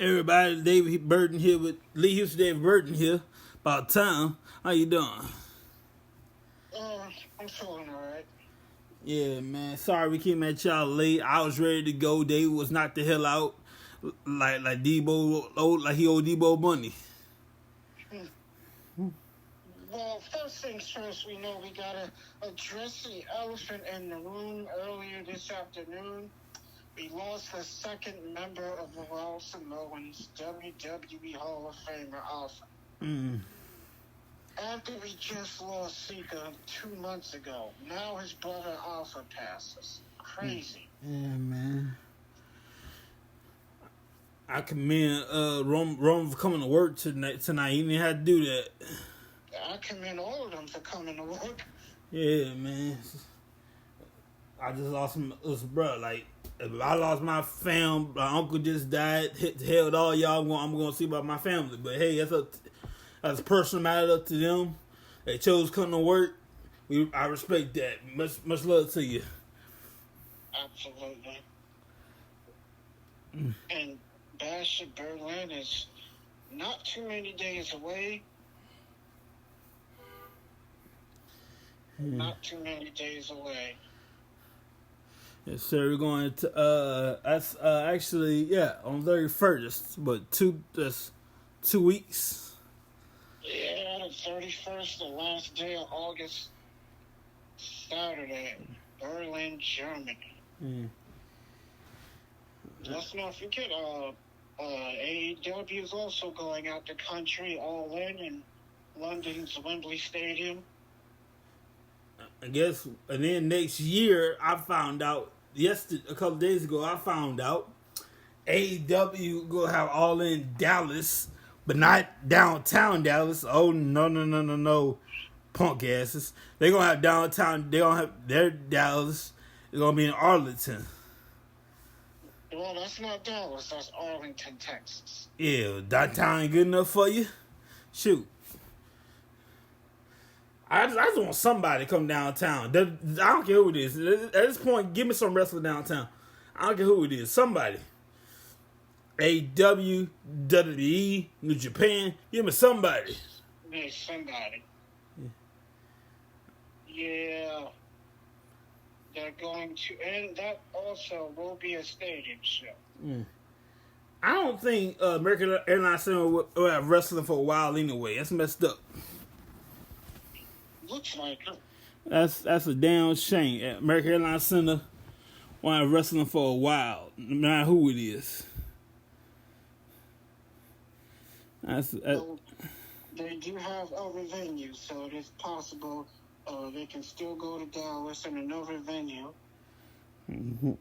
Everybody, David Burton here with Lee Houston, David Burton here. About time. How you doing? I'm feeling alright. Yeah, man. Sorry we came at y'all late. I was ready to go. David was knocked the hell out, like Debo, like he owed Debo money. Well, first things first, we know we gotta address the elephant in the room. Earlier this afternoon, we lost the second member of the Wells and Owens WWE Hall of Famer Alpha. After we just lost Sika 2 months ago, now his brother Alpha passes. Crazy. Yeah, man. I commend Rome for coming to work tonight. He didn't have to do that. I commend all of them for coming to work. Yeah, man. I just lost my brother. Like, if I lost my fam, my uncle just died. Hell with all y'all, I'm going to see about my family. But hey, that's a personal matter up to them. They chose to come to work. I respect that. Much love to you. Absolutely. And Bash in Berlin is not too many days away. Not too many days away. Yes, sir. We're going to that's actually on 31st, but 2 weeks. Yeah, the 31st, the last day of August, Saturday, Berlin, Germany. Let's not forget, AEW is also going out the country all in London's Wembley Stadium. I guess, and then next year, I found out, a couple days ago, AEW going to have All In Dallas, but not downtown Dallas. Oh, no, punk asses. They're going to have downtown, they're going to have their Dallas. It's going to be in Arlington. Well, that's not Dallas, that's Arlington, Texas. Yeah, downtown ain't good enough for you? Shoot. I just want somebody to come downtown. I don't care who it is. At this point, give me some wrestler downtown. I don't care who it is. Somebody. AEW, WWE, New Japan. Give me somebody. Yeah, somebody. Yeah. They're going to, and that also will be a stadium show. I don't think American Airlines Center will have wrestling for a while anyway. That's messed up. Looks like it. That's a damn shame. American Airlines Center won't have wrestling for a while, no matter who it is. Well, they do have other venues, so it is possible they can still go to Dallas and another venue. Mm-hmm.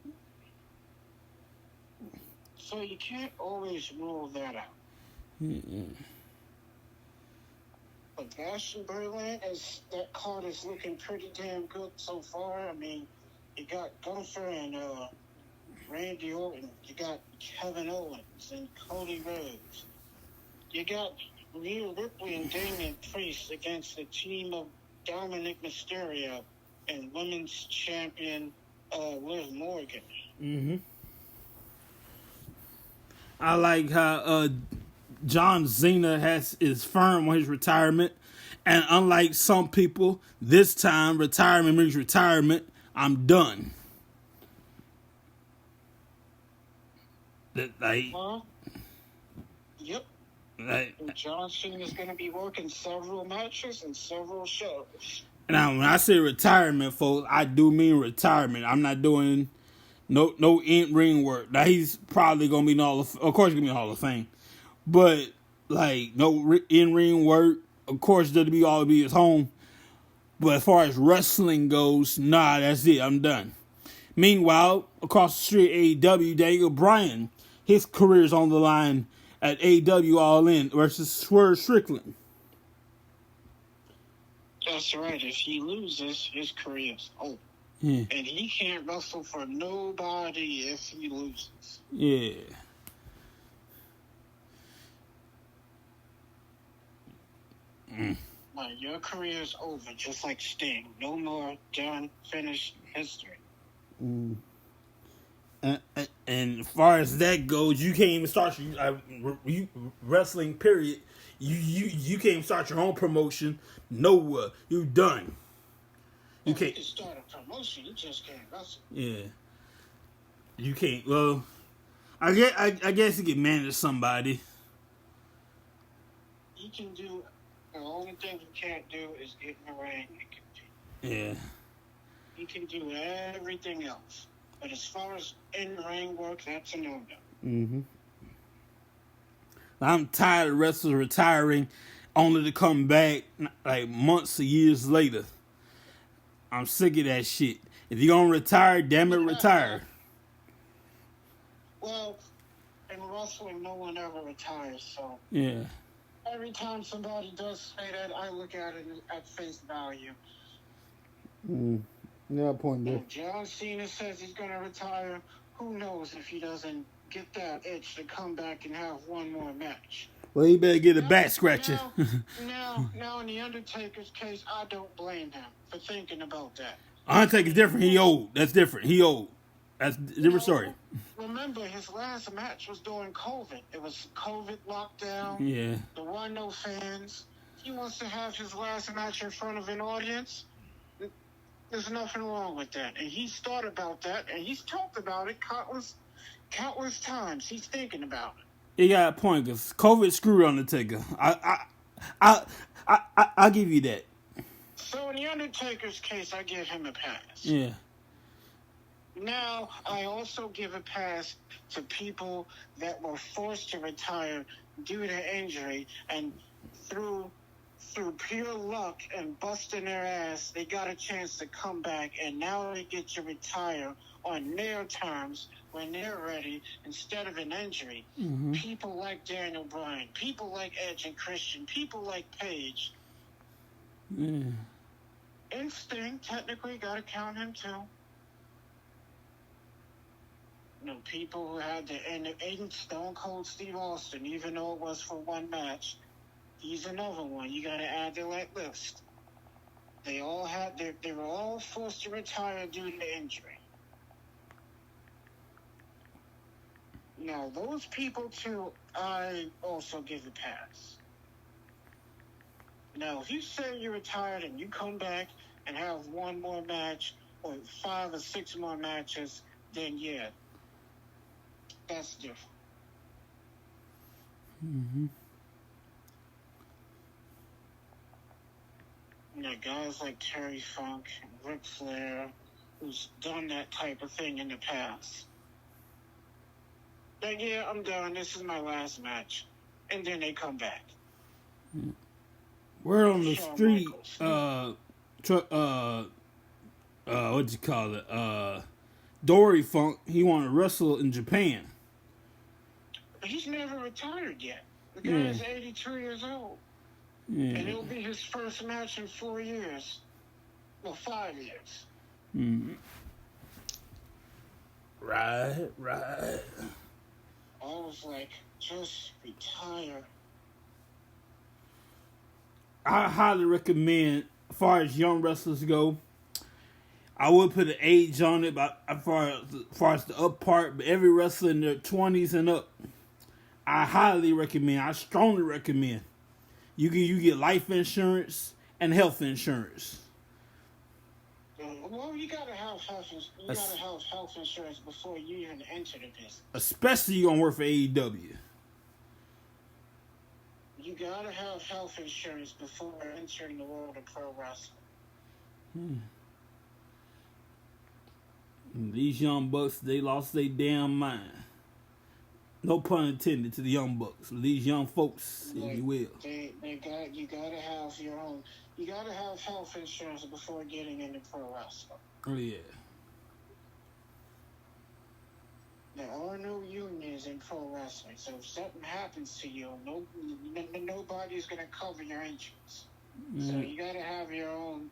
So you can't always rule that out. Mm-hmm. But Bash in Berlin, that card is looking pretty damn good so far. I mean, you got Gunther and Randy Orton. You got Kevin Owens and Cody Rhodes. You got Rhea Ripley and Damian Priest against the team of Dominic Mysterio and women's champion Liv Morgan. Mm-hmm. I like how John Cena is firm on his retirement, and unlike some people, this time retirement means retirement. I'm done. Yep. John Cena is going to be working several matches and several shows. Now, when I say retirement, folks, I do mean retirement. I'm not doing no in-ring work. Now, he's probably going to be in of course, he's going to be in Hall of Fame. But, like, no in-ring work. Of course, WWE all be his home. But as far as wrestling goes, nah, that's it. I'm done. Meanwhile, across the street, AEW, Daniel Bryan, his career is on the line at AEW All In versus Swerve Strickland. That's right. If he loses, his career's over. Yeah. And he can't wrestle for nobody if he loses. Yeah. Your career's over, just like Sting. No more, done, finished, history. And as far as that goes, you can't even start wrestling. Period. You can't even start your own promotion. Nowhere. You done. You can't. You can start a promotion. You just can't wrestle. Yeah. You can't. Well, I guess you can manage somebody. You can do. The only thing you can't do is get in the ring and compete. Yeah. You can do everything else. But as far as in-ring work, that's a no-no. Mm-hmm. I'm tired of wrestlers retiring only to come back like months or years later. I'm sick of that shit. If you're going to retire, damn it, retire. Well, in wrestling, no one ever retires, so... Yeah. Every time somebody does say that, I look at it at face value. Yeah, point there. If John Cena says he's going to retire, who knows if he doesn't get that itch to come back and have one more match. Well, he better get a back scratcher. Now, in The Undertaker's case, I don't blame him for thinking about that. Undertaker's different. He old. That's different. He old. That's a different story. Remember, his last match was during COVID. It was COVID lockdown. Yeah. There were no fans. He wants to have his last match in front of an audience. There's nothing wrong with that. And he's thought about that, and he's talked about it countless times. He's thinking about it. He got a point, because COVID screwed Undertaker. I'll give you that. So in The Undertaker's case, I give him a pass. Yeah. Now, I also give a pass to people that were forced to retire due to injury, and through pure luck and busting their ass, they got a chance to come back, and now they get to retire on their terms when they're ready instead of an injury. Mm-hmm. People like Daniel Bryan, people like Edge and Christian, people like Paige. Yeah. And Sting, technically, got to count him too. People who had to end Stone Cold Steve Austin, even though it was for one match. He's another one you got to add to that list. They were all forced to retire due to injury. Now, those people, too, I also give a pass. Now, if you say you're retired and you come back and have one more match or 5 or 6 more matches, then yeah, that's different. Mm-hmm. Guys like Terry Funk and Ric Flair, who's done that type of thing in the past. Like, yeah, I'm done. This is my last match. And then they come back. We're on the Shawn street, Michaels. what you call it? Dory Funk, he want to wrestle in Japan. He's never retired yet. The guy is 82 years old. Yeah. And it'll be his first match in 4 years. Well, 5 years. Mm-hmm. Right. I was like, just retire. I highly recommend, as far as young wrestlers go, I would put an age on it, but as far as the up part, but every wrestler in their 20s and up, I strongly recommend. You get life insurance and health insurance. Well, you gotta have health insurance before you even enter the business. Especially you gonna work for AEW. You gotta have health insurance before entering the world of pro wrestling. These young bucks, they lost their damn mind. No pun intended to the young bucks. These young folks, if you will. You gotta have your own. You gotta have health insurance before getting into pro wrestling. Oh yeah. There are no unions in pro wrestling, so if something happens to you, nobody's gonna cover your insurance. So you gotta have your own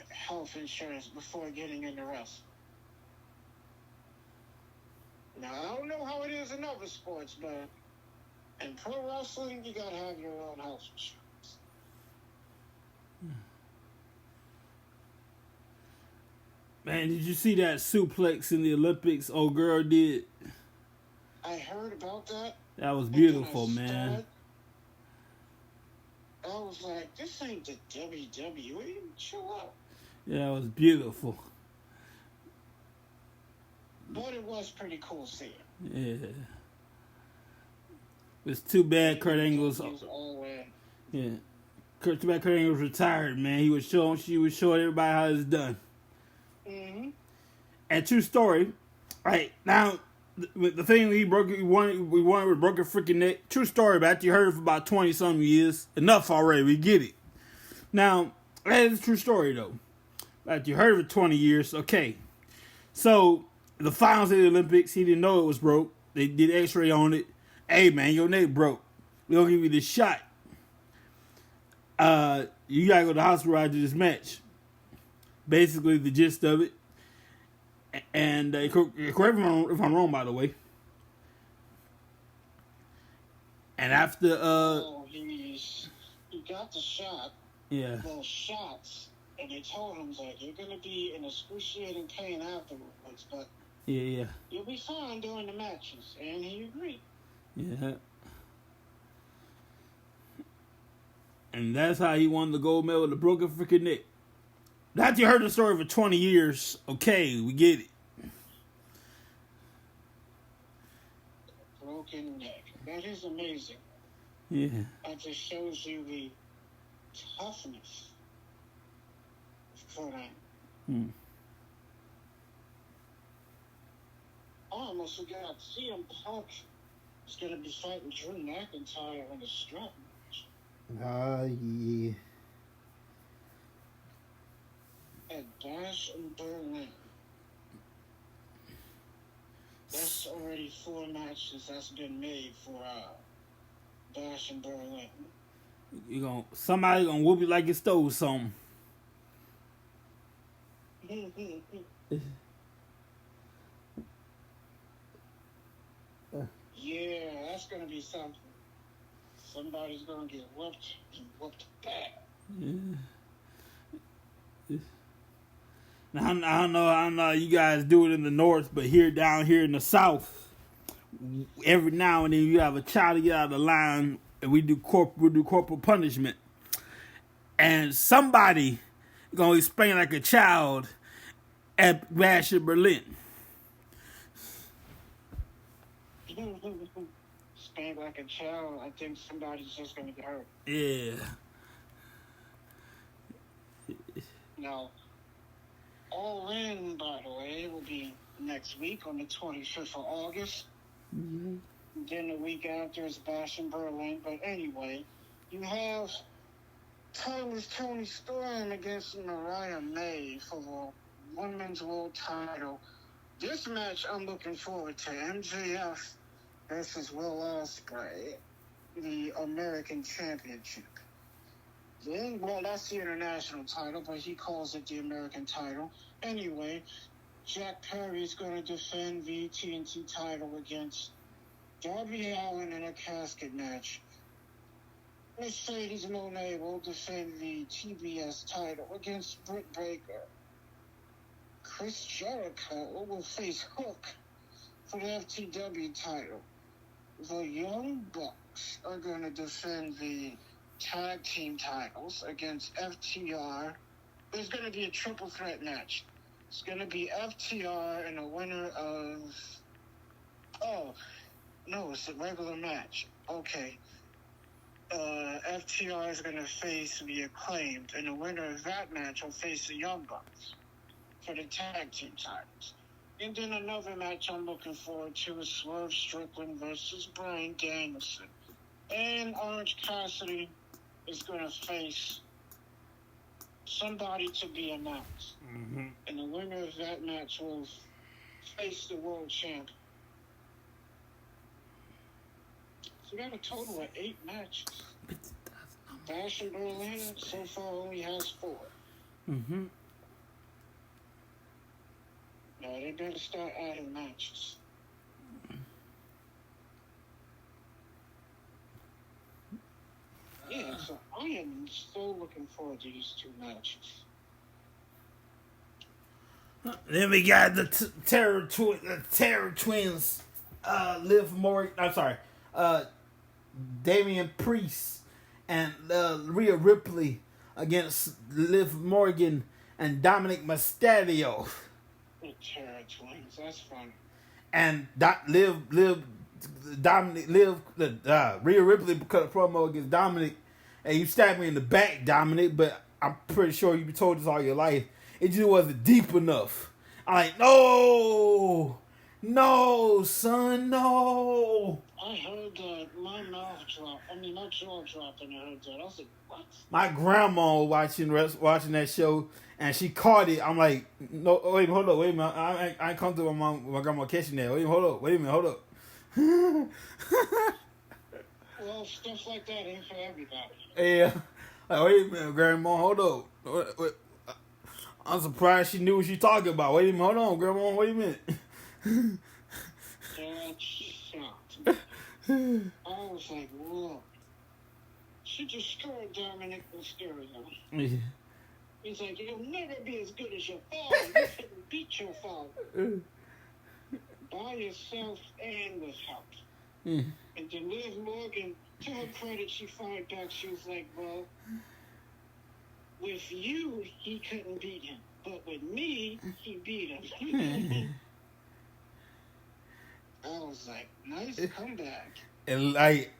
health insurance before getting into wrestling. Now, I don't know how it is in other sports, but in pro wrestling, you gotta have your own health insurance. Man, did you see that suplex in the Olympics old girl did? I heard about that. That was And then I beautiful, saw man. it. I was like, this ain't the WWE. Chill out. Yeah, it was beautiful. But it was pretty cool seeing. Yeah. It's too bad Kurt Angle's. All in. Yeah. Too bad Kurt Angle's retired, man. She was showing everybody how it's done. Mm-hmm. And true story. Right, now, the thing we won with broke a freaking neck. True story, but you heard it for about 20-something years. Enough already, we get it. Now, that is a true story, though. But you heard it for 20 years, okay. So, the finals of the Olympics, he didn't know it was broke. They did x-ray on it. Hey, man, your neck broke. We're going to give you this shot. You got to go to the hospital after this match. Basically, the gist of it. And correct me if I'm wrong, by the way. And after he got the shot. Yeah. Those shots, and they told him that you're gonna be in excruciating pain afterwards, but yeah, you'll be fine during the matches, and he agreed. Yeah. And that's how he won the gold medal with a broken freaking neck. After you heard the story for 20 years, okay, we get it. Broken neck. That is amazing. Yeah. That just shows you the toughness of Kurt Angle. I almost forgot. CM Punk is going to be fighting Drew McIntyre in a strap match. Yeah. At Bash in Berlin. That's already 4 matches that's been made for Bash in Berlin. Somebody gonna whoop you like you stole something. Yeah, that's gonna be something. Somebody's gonna get whooped and whooped back. Yeah. Now, I don't know how you guys do it in the north, but down here in the south, every now and then you have a child to get out of the line, and we do corporal punishment. And somebody gonna explain like a child at Bash in Berlin. Spank like a child. I think somebody's just gonna get hurt. Yeah. Now, All In, by the way, will be next week on the 25th of August. Mm-hmm. Then the week after is Bash in Berlin. But anyway, you have Timeless Tony Storm against Mariah May for the Women's World Title. This match I'm looking forward to. MJF versus Will Ospreay, the American Championship. Then, well, that's the international title, but he calls it the American title. Anyway, Jack Perry's going to defend the TNT title against Darby Allin in a casket match. Mercedes Moné will defend the TBS title against Britt Baker. Chris Jericho will face Hook for the FTW title. The Young Bucks are going to defend the tag team titles against FTR. There's going to be a triple threat match. It's going to be FTR and a winner of... Oh, no, it's a regular match. Okay. FTR is going to face the Acclaimed, and the winner of that match will face the Young Bucks for the tag team titles. And then another match I'm looking forward to is Swerve Strickland versus Bryan Danielson. And Orange Cassidy is going to face somebody to be announced. Mm-hmm. And the winner of that match will face the world champion. So we got a total of 8 matches. Bash in Berlin so far only has 4. Mm-hmm. Now they better start adding matches. Yeah, so I am still looking forward to these 2 matches. Then we got the Terror Twins, Liv Morgan. I'm sorry, Damian Priest and Rhea Ripley against Liv Morgan and Dominic Mysterio. The Terror Twins, that's fun. And Rhea Ripley cut a promo against Dominic, and you stabbed me in the back, Dominic, but I'm pretty sure you've been told this all your life. It just wasn't deep enough. I'm like, no, son, no. I heard that. My mouth dropped. I mean, my jaw dropped when I heard that. I was like, what? My grandma was watching that show, and she caught it. I'm like, no, wait, hold up, wait a minute. I ain't come to my grandma catching that. Wait a minute, hold up. Well, stuff like that ain't for everybody. Yeah. Like, wait a minute, grandma, hold up. Wait. I'm surprised she knew what she talking about. Wait a minute, hold on, grandma, wait a minute. That's shocked. I was like, whoa. She just scored Dominic Mysterio. Yeah. He's like, you'll never be as good as your father. You couldn't beat your father. By yourself and with help. And then Liv Morgan, to her credit, she fired back. She was like, well, with you, he couldn't beat him. But with me, he beat him. I was like, nice comeback. And like,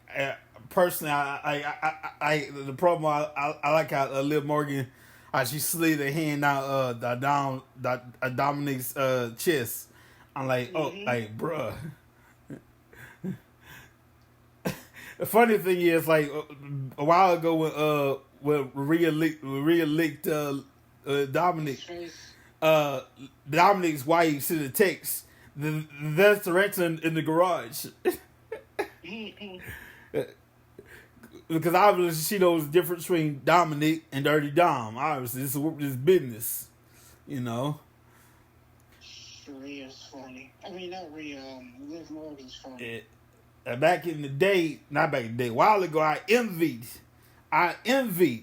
personally, I the problem I like how Liv Morgan, she slid her hand down Dominic's chest. I'm like, oh, like, bruh. The funny thing is, like, a while ago when Rhea licked Dominic, Dominic's wife sent a text. That's the rent in the garage. Because obviously she knows the difference between Dominic and Dirty Dom. Obviously, this is business, you know. Rhea's funny. I mean, not Rhea. Liv Morgan's funny. Back in the day, not back in the day, a while ago, I envied Dominic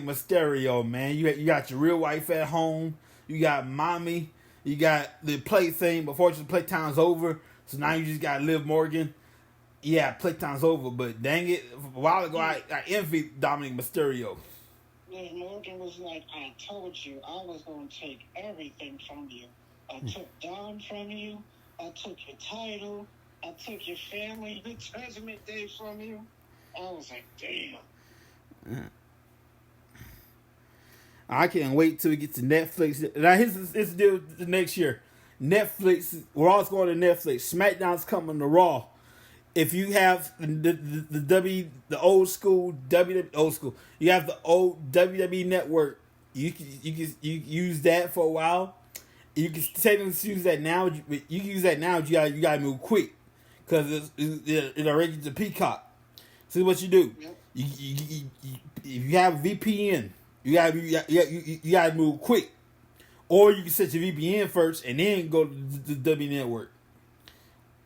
Mysterio, man. You got your real wife at home. You got mommy. You got the play thing. Before the playtime's over, so now you just got Liv Morgan. Yeah, playtime's over, but dang it, a while ago I envied Dominic Mysterio. Liv Morgan was like, I told you I was going to take everything from you. I took Dom from you. I took your title. I took your family, the Judgment Day from you. I was like, damn. I can't wait till we get to Netflix. Now, here's the deal the next year. Netflix, we're all going to Netflix. SmackDown's coming to Raw. If you have the old school, you have the old WWE Network, you can use that for a while. You can technically use that now. You can use that now. You gotta move quick. Because it already to Peacock. See what you do. Yep. You if you have a VPN, you gotta move quick, or you can set your VPN first and then go to the W Network.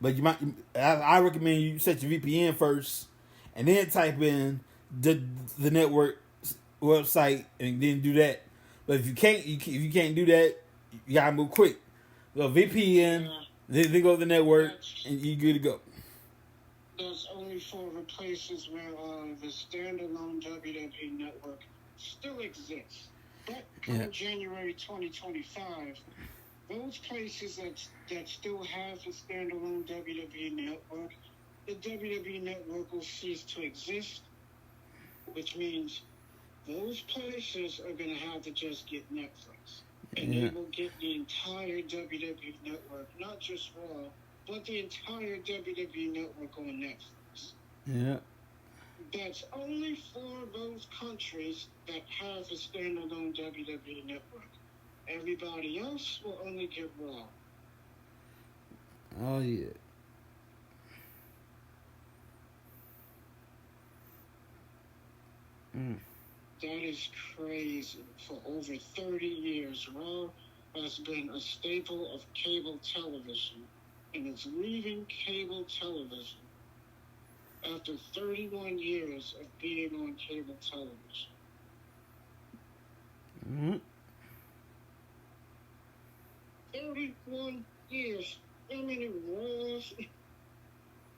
But I recommend you set your VPN first and then type in the network website and then do that. But if you can't do that, you gotta move quick. So VPN. Then go to the network, and you're good to go. That's only for the places where the standalone WWE Network still exists. But come January 2025, those places that still have the standalone WWE Network, the WWE Network will cease to exist, which means those places are going to have to just get Netflix. And they will get the entire WWE Network, not just Raw, but the entire WWE Network on Netflix. Yeah. That's only for those countries that have a standalone WWE Network. Everybody else will only get Raw. Oh, yeah. That is crazy. For over 30 years, Raw has been a staple of cable television, and it's leaving cable television after 31 years of being on cable television. 31 years. How many Raws?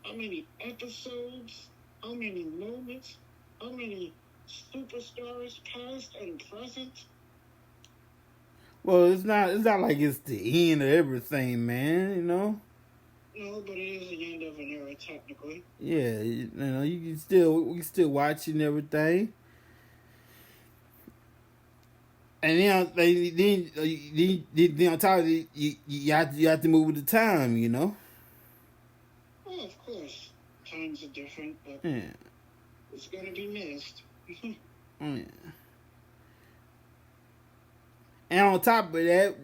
How many episodes? How many moments? How many superstars, past and present? Well, it's not like it's the end of everything, man. You know. No, but it is the end of an era, technically. Yeah, you know, we can still watch it and everything. And then on top of it, you have to move with the time, you know. Well, of course, times are different, but Yeah. it's gonna be missed. Yeah. And on top of that,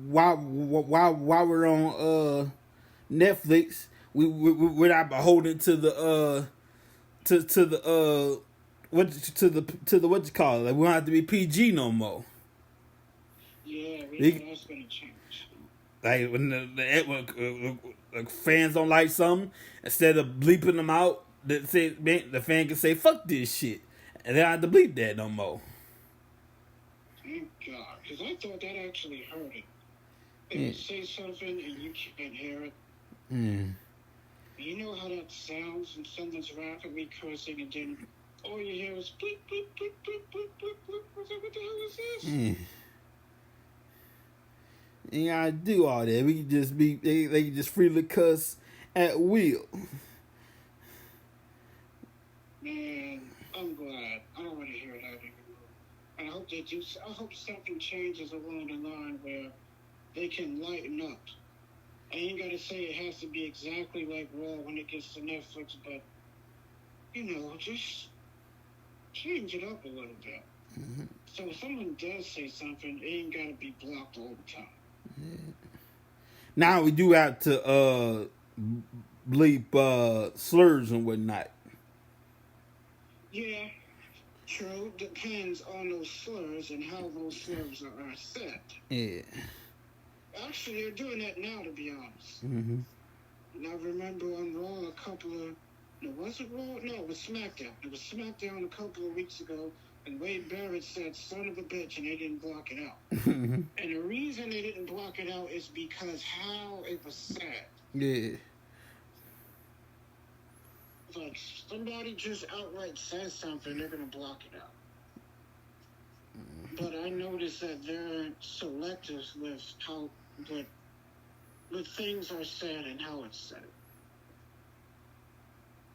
while we're on Netflix, we're not beholden to the to the what you call it. Like, we don't have to be PG no more. Yeah, we know that's gonna change. Like when the fans don't like something, instead of bleeping them out, the fan can say "fuck this shit," and they don't have to bleep that no more. Thank God, because I thought that actually hurt it. They would say something and you can't hear it. You know how that sounds when someone's rapidly cursing and then all you hear is bleep, bleep, bleep, bleep, bleep, bleep, bleep. What the hell is this? You gotta do all that. We can just they can just freely cuss at will. Man, I'm glad. I don't want to hear that anymore. I hope they do. I hope something changes along the line where they can lighten up. I ain't gotta say it has to be exactly like Raw when it gets to Netflix, but you know, just change it up a little bit. So if someone does say something, it ain't gotta be blocked all the time. Now we do have to bleep slurs and whatnot. Yeah, true. Depends on those slurs and how those slurs are set. Yeah. Actually, they're doing that now, to be honest. Mm-hmm. And I remember on Raw a couple of... No, was it Raw? No, it was SmackDown. It was SmackDown a couple of weeks ago, and Wade Barrett said, son of a bitch, and they didn't block it out. And the reason they didn't block it out is because how it was said. Yeah. Like, somebody just outright says something, they're going to block it out. But I noticed that they're selective with how... But things are said and how it's said.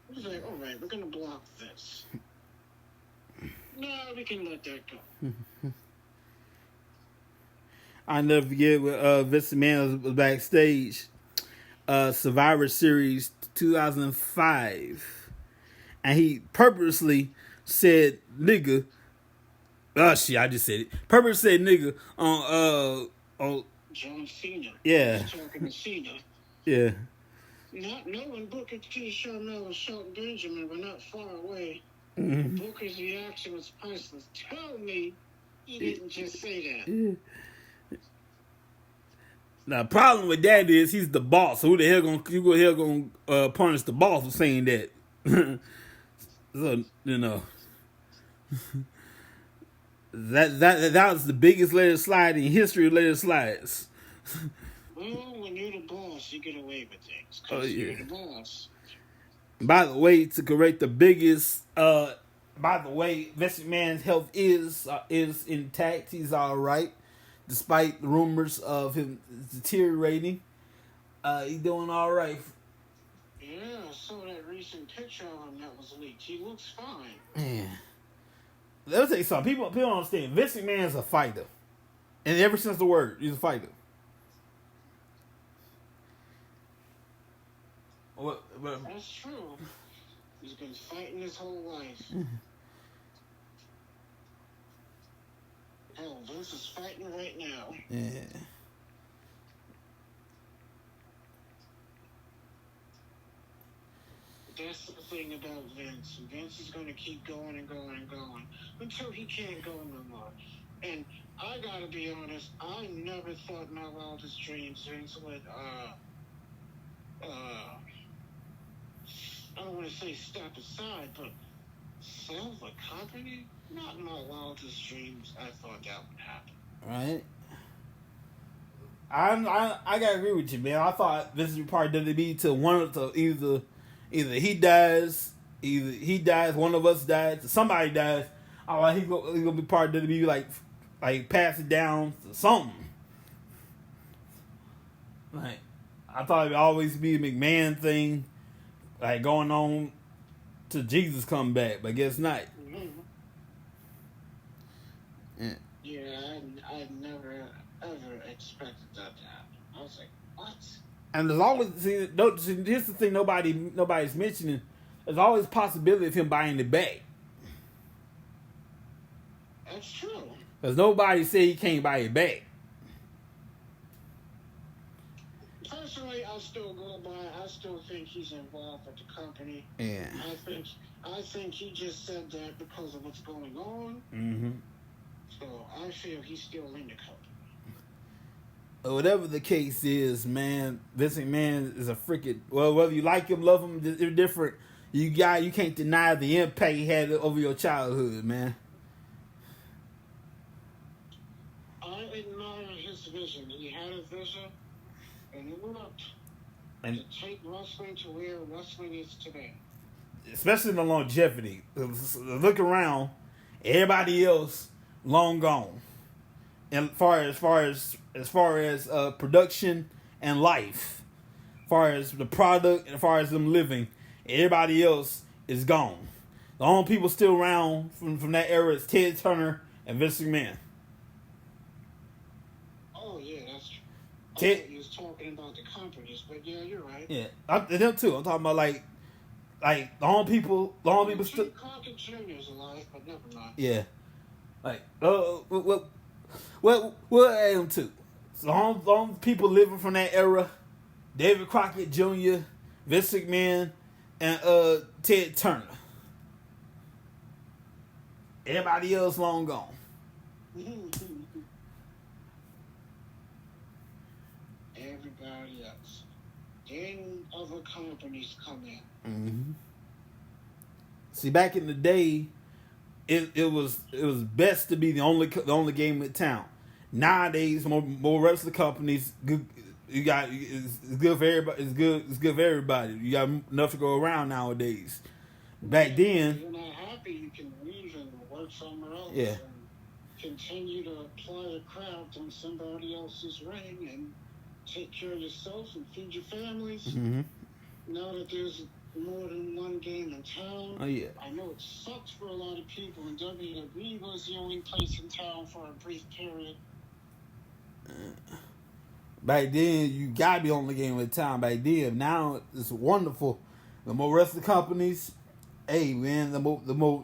It's like, all right, we're going to block this. No, we can let that go. I'll never forget when Vince McMahon was backstage, Survivor Series 2005, and he purposely said nigga. Oh shit! I just said it. Purposely said nigga on John Cena. Yeah. He's talking to Cena. Yeah. Not knowing Booker T, Sharmell, and Shelton Benjamin were not far away. Mm-hmm. Booker's reaction was priceless. Tell me he didn't just say that. Now, the problem with that is he's the boss. So who the hell gonna punish the boss for saying that? So, you know, that was the biggest letter slide in history of letter slides. Well, when you're the boss, you get away with things. Because you're the boss. By the way, to correct the biggest, by the way, Vince McMahon's health is intact. He's all right, despite the rumors of him deteriorating. He's doing all right. Yeah, I saw that recent picture of him that was leaked. He looks fine. Man, let me tell you something. People don't understand. Vince McMahon's a fighter, and ever since the word, he's a fighter. What? That's true. He's been fighting his whole life. Hell, Vince is fighting right now. Yeah. That's the thing about Vince. Vince is going to keep going and going and going until he can't go no more. And I gotta be honest, I never thought in my wildest dreams Vince would, I don't want to say step aside, but sell the company? Not in my wildest dreams I thought that would happen. Right. I gotta agree with you, man. I thought this would be part of WWE to one of the either he dies, one of us dies, or somebody dies. I like he's gonna be part of WWE, like pass it down to something. Like I thought it'd always be a McMahon thing, like going on to Jesus come back, but I guess not. Yeah. Yeah, I never ever expected that to happen. I was like, what? And there's always here's the thing nobody's mentioning. There's always a possibility of him buying it back. That's true. Because nobody said he can't buy it back. Personally, I still think he's involved with the company. Yeah. I think he just said that because of what's going on. Mm-hmm. So I feel he's still in the company. Whatever the case is, man, Vince McMahon is a freaking, well, whether you like him, love him, they're different. You can't deny the impact he had over your childhood, man. I admire his vision. He had a vision, and it worked. And to take wrestling to where wrestling is today. Especially the longevity. Look around, everybody else long gone. And as far as production and life, as far as the product, and as far as them living, everybody else is gone. The only people still around from that era is Ted Turner and Vince McMahon. Oh yeah, that's true. Ted, he was talking about the companies, but yeah, you're right. Yeah, them too. I'm talking about like the only people still. Crockett Jr.'s alive, but never mind. Yeah, like we'll add them too. So the only people living from that era, David Crockett Jr., Vince McMahon, and Ted Turner. Everybody else long gone. Everybody else. Then other companies come in. Mm-hmm. See, back in the day, it was best to be the only game in town. Nowadays, more wrestling companies, it's good for everybody. It's good for everybody. You got enough to go around nowadays. Back then, if you're not happy, you can leave and work somewhere else. Yeah. And continue to apply a craft on somebody else's ring and take care of yourself and feed your families. Mm-hmm. Now that there's more than one game in town. Oh yeah. I know it sucks for a lot of people, and WWE was the only place in town for a brief period. Back then, you gotta be on the game at the time. Back then, now it's wonderful. The more wrestling companies, hey man, the more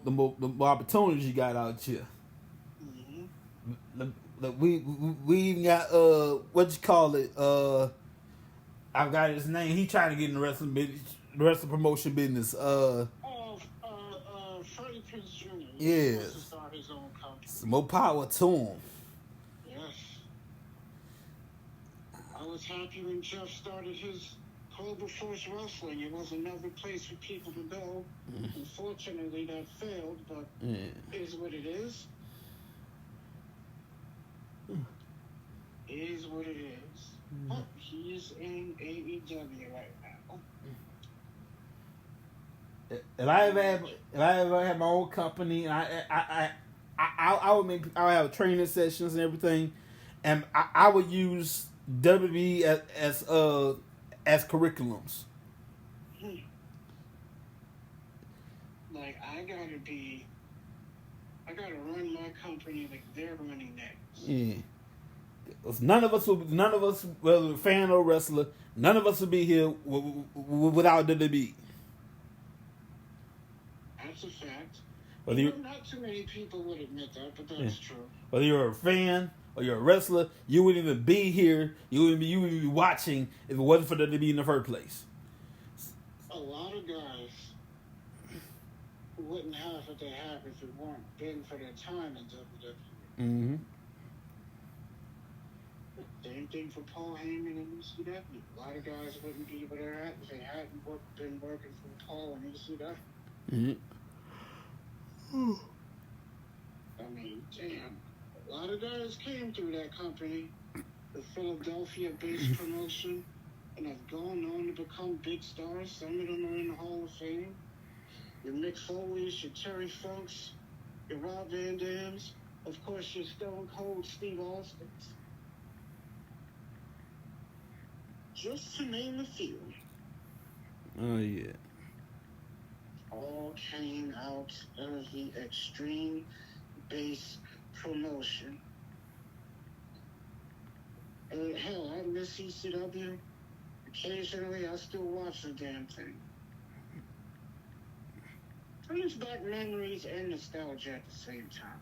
opportunities you got out here. Mm-hmm. We even got what you call it? I've got his name. He trying to get in the wrestling business, the wrestling promotion business. Freddie Prinze Jr. Yeah. Wants to start his own company. Some more power to him. Yes. I was happy when Jeff started his Global Force Wrestling. It was another place for people to go. Mm-hmm. Unfortunately, that failed, but it is what it is. It is what it is. But he's in AEW right now. If I ever had my own company, I would have training sessions and everything, and I would use WWE as curriculums. Like I gotta run my company like they're running theirs. Yeah. None of us, whether a fan or wrestler, none of us would be here without WWE. That's a fact. Not too many people would admit that, but that's true. Whether you're a fan or you're a wrestler, you wouldn't even be here. You wouldn't be watching if it wasn't for WWE in the first place. A lot of guys wouldn't have what they have if it weren't been for their time in WWE. Mm-hmm. Same thing for Paul Heyman and ECW. A lot of guys wouldn't be where they're at if they hadn't been working for Paul and ECW. Mm-hmm. I mean, damn. A lot of guys came through that company. the Philadelphia-based promotion, and have gone on to become big stars. Some of them are in the Hall of Fame. Your Mick Foley's, your Terry Funk's, your Rob Van Dam's, of course, your Stone Cold Steve Austin's. Just to name a few. Oh, yeah. All came out of the Extreme Base promotion. And hell, I miss ECW. Occasionally, I still watch the damn thing. Brings back memories and nostalgia at the same time.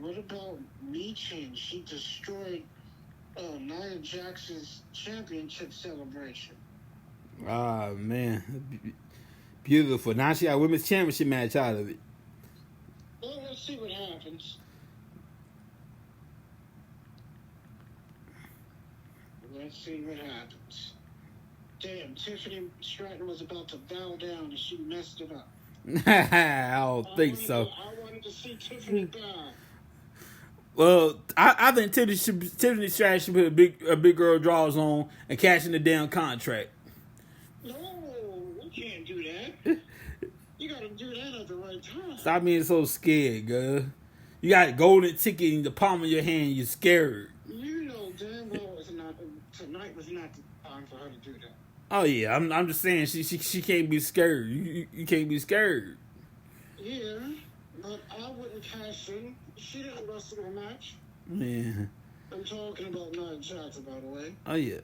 What about Michin? She destroyed Nia Jax's championship celebration. Ah, man. Beautiful. Now she got a women's championship match out of it. Well, let's see what happens. Let's see what happens. Damn, Tiffany Stratton was about to bow down and she messed it up. I don't think so. I wanted to see Tiffany bow. Well, I think Tiffany Stratton should put a big girl draws on and cash in the damn contract. No, you can't do that. You gotta do that at the right time. Stop being so scared, girl. You got a golden ticket in the palm of your hand. You're scared. You know damn well tonight was not the time for her to do that. Oh yeah, I'm just saying she can't be scared. You can't be scared. Yeah, but I wouldn't cash in. She didn't wrestle a match. Yeah. I'm talking about Nia Jax, by the way. Oh yeah.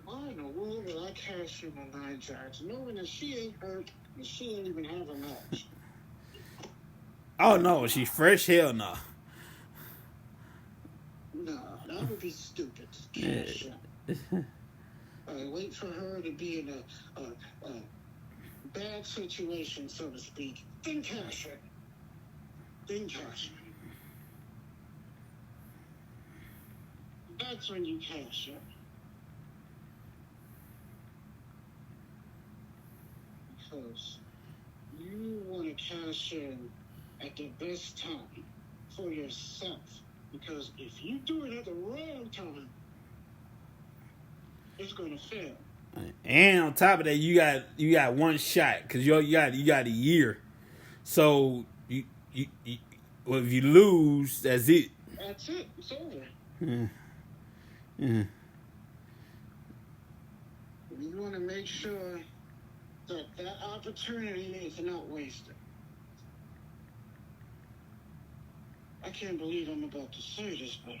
Why in the world would I cash in on Nia Jax, knowing that she ain't hurt and she ain't even have a match? Oh no, she's fresh? Hell no. No, that would be stupid. Cash in. Wait for her to be in a bad situation, so to speak. Then cash in. Then cash in. That's when you cash in. Because you want to cash in at the best time for yourself. Because if you do it at the wrong time, it's gonna fail. And on top of that, you got one shot because you got a year. So you well, if you lose, that's it. That's it. It's over. Yeah. You want to make sure that opportunity is not wasted. I can't believe I'm about to say this, but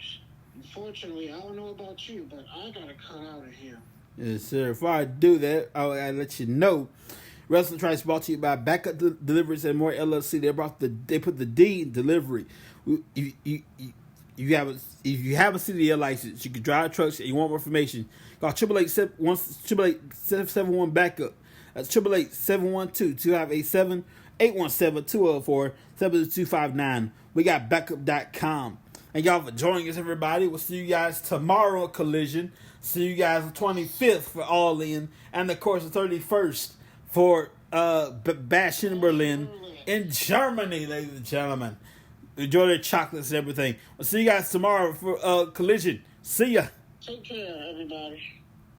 unfortunately, I don't know about you, but I gotta cut out of here. Yes, sir. Before I do that, I'll let you know. Wrestling Trice brought to you by Backup Deliveries and More LLC. They put the D in delivery. If you have a CDL license, you can drive trucks, and you want more information, call 888-771 Backup. That's 888-712-2587, 817-204-7259. We got backup.com. And y'all for joining us, everybody. We'll see you guys tomorrow at Collision. See you guys the 25th for All In. And, of course, the 31st for Bash In Berlin in Germany, ladies and gentlemen. Enjoy their chocolates and everything. We'll see you guys tomorrow for Collision. See ya. Take care, everybody.